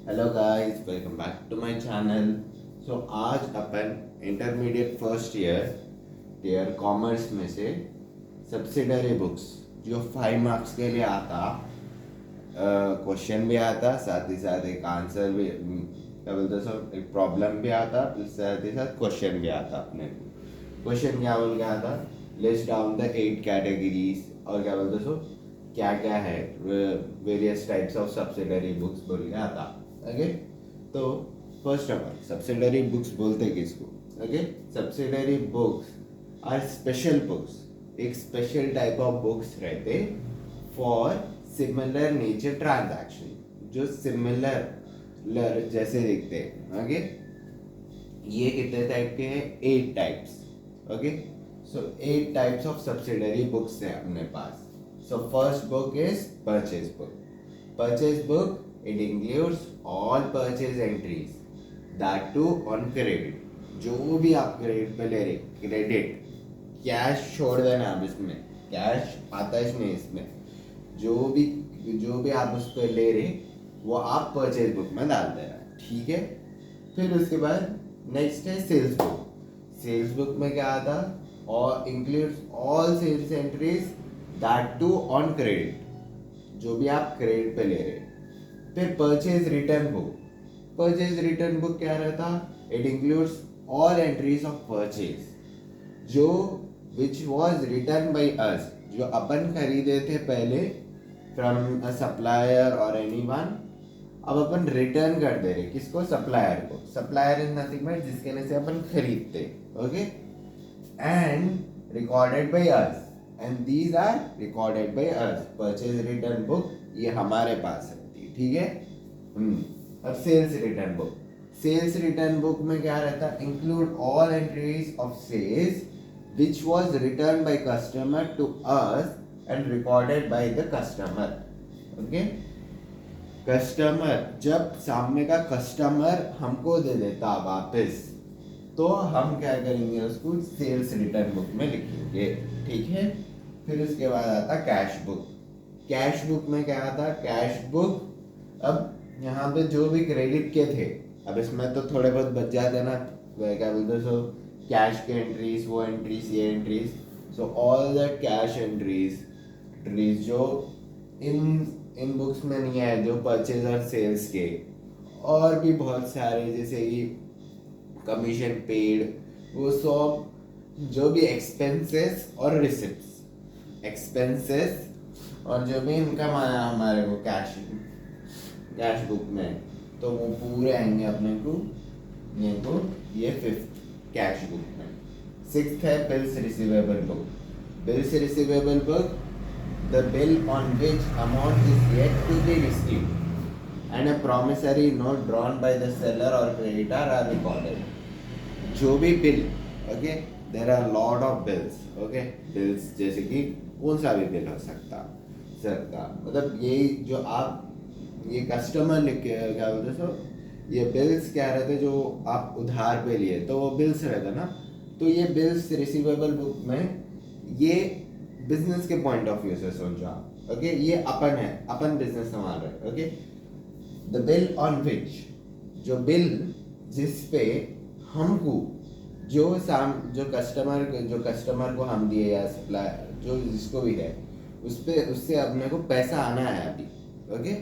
Hello guys, welcome back to my channel. So आज अपन intermediate first year commerce में से सब्सिडरी बुक्स जो 5 मार्क्स के लिए आता, क्वेश्चन भी आता, साथ ही साथ एक आंसर भी, क्या बोलते हैं सब, एक प्रॉब्लम भी आता, प्लस साथ ही साथ क्वेश्चन भी आता। अपने क्वेश्चन क्या बोल के आता, लिस्ट डाउन द 8 कैटेगरीज, और क्या बोलते सो क्या क्या है, various types of subsidiary books बोल के आता। ओके, तो first of all subsidiary books बोलते किसको? Okay, subsidiary books are special books, एक स्पेशल टाइप ऑफ बुक्स रहते फॉर सिमिलर नेचर ट्रांजैक्शन, जो सिमिलर जैसे दिखते हैं। ओके, ये कितने टाइप के हैं? 8 types. Okay, so 8 types of subsidiary books है अपने पास। So first book is purchase book. Purchase book, it includes all purchase entries, that too on credit। जो भी आप क्रेडिट पे ले रहे, क्रेडिट कैश छोड़ देना, आप इसमें कैश आता है इसमें, जो भी आप उस पर ले रहे वो आप परचेज बुक में डाल देना, ठीक है। फिर उसके बाद नेक्स्ट है सेल्स बुक। सेल्स बुक में क्या आता? और includes all sales entries, that too on credit, जो भी आप क्रेडिट पे ले रहे। फिर purchase return book. Purchase return book क्या रहता? It includes all entries of purchase, जो which was return by us, जो अपन खरीदे थे पहले फ्रॉम अ सप्लायर और एनीवन, अब अपन रिटर्न कर दे रहे किसको? सप्लायर को। सप्लायर इज नथिंग बट जिसके ने से अपन खरीदते। Okay, and recorded by us, and these are recorded by us. Purchase return book ये हमारे पास रहती है, ठीक है। अब sales return book. Sales return book में क्या रहता? Include all entries of sales which was returned by customer to us and recorded by the customer। okay, customer, जब सामने का कस्टमर हमको दे देता वापस, तो हम क्या करेंगे? उसको सेल्स रिटर्न बुक में लिखेंगे, ठीक है। फिर उसके बाद आता कैश बुक। कैश बुक में क्या आता? कैश बुक, अब यहाँ पे जो भी क्रेडिट के थे, अब इसमें तो थोड़े बहुत बच जाते ना, क्या बोलते सो कैश के एंट्रीज, वो एंट्रीज, ये entries. So all the cash entries जो इन बुक्स में नहीं है, जो परचेज और सेल्स के, और भी बहुत सारे, जैसे कि कमीशन पेड, वो सब, जो भी एक्सपेंसेस और रिसिप्ट्स, एक्सपेंसेस और जो भी इनकम आया हमारे को कैश बुक में, तो वो पूरे आएंगे अपने को ये फिफ्थ कैश बुक में। सिक्स्थ है bills receivable book. Bills receivable book, the bill on which amount is yet to be received and a promissory note drawn by the seller और क्रेडिटर आर रिकॉर्डेड। जो भी bill, okay, there are lot of bills. Okay, bills जैसे कि कौन सा भी bill हो सकता, मतलब ये जो आप ये कस्टमर लिख के क्या बोलते सो, ये बिल्स क्या रहते जो आप उधार पे लिए, तो वो बिल्स रहता ना। तो ये बिल्स रिसीवेबल बुक में, ये बिजनेस के पॉइंट ऑफ व्यू से सोचो आप। ओके, ये अपन है, अपन बिजनेस संभाल रहे। ओके, द बिल ऑन विच, जो बिल जिस पे हमको, जो कस्टमर को हम दिए या सप्लायर, जो जिसको भी है, उससे अपने को पैसा आना है अभी। ओके,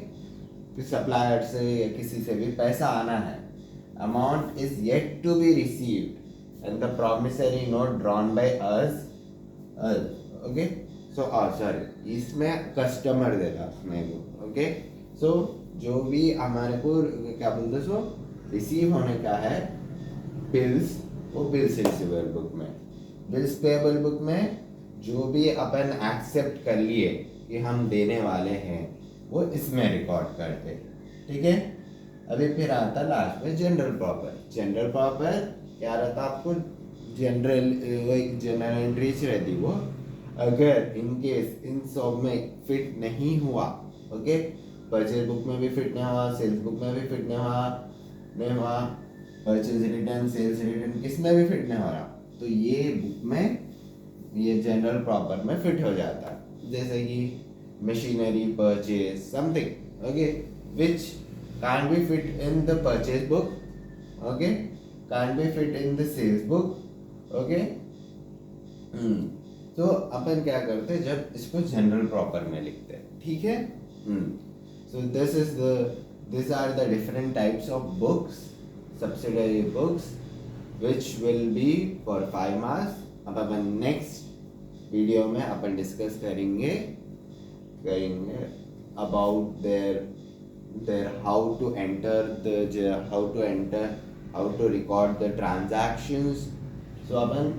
फिर सप्लायर से या किसी से भी पैसा आना है। Amount is yet to be received and the promissory note drawn by us. Okay, so sorry, इसमें कस्टमर देगा अपने को। ओके, सो जो भी हमारे को क्या बोलते सो रिसीव होने का है बिल्स, वो बिल्स रिसीवेबल बुक में। बिल्स पेएबल बुक में जो भी अपन एक्सेप्ट कर लिए कि हम देने वाले हैं, वो इसमें रिकॉर्ड करते, ठीक है। अभी फिर आता लास्ट में जनरल प्रॉपर। जनरल प्रॉपर क्या रहता? आपको जनरल एंट्रीज रहती, वो अगर इन केस इन सब में फिट नहीं हुआ, ओके, परचेज बुक में भी फिट नहीं हुआ, सेल्स बुक में भी फिट नहीं हुआ, परचेज रिटर्न, सेल्स रिटर्न, किस में भी फिट नहीं हो रहा, तो ये बुक में, ये जनरल प्रॉपर में फिट हो जाता है। जैसे कि machinery purchase something, okay, which can't be fit in the purchase book, okay, can't be fit in the sales book, okay. तो अपन क्या करते हैं जब इसको जनरल प्रॉपर में लिखते हैं, ठीक है. So this are the different types of books, subsidiary books which will be for 5 marks. अब अपन नेक्स्ट वीडियो में अपन डिस्कस करेंगे about their how to record the transactions. So अपन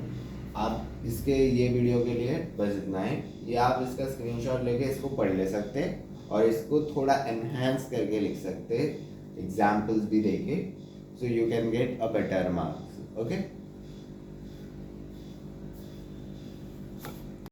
आप इसके ये वीडियो के लिए बस इतना है. ये आप इसका स्क्रीनशॉट लेके इसको पढ़ ले सकते हैं और इसको थोड़ा एनहांस करके लिख सकते हैं, एग्जाम्पल्स भी देके, so you can get a better marks. Okay.